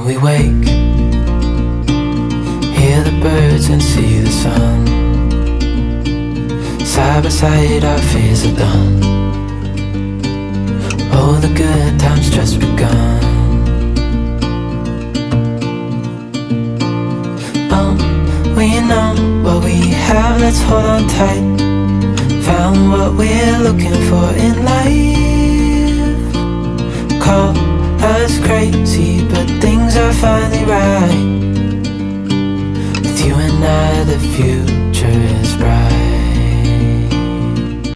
we wake, hear the birds and see the sun. Side by side our fears are done. Oh, the good times just begun. We know what we have, let's hold on tight. Found what we're looking for in life. Call us crazy, but things are finally right. With you and I, the future is bright.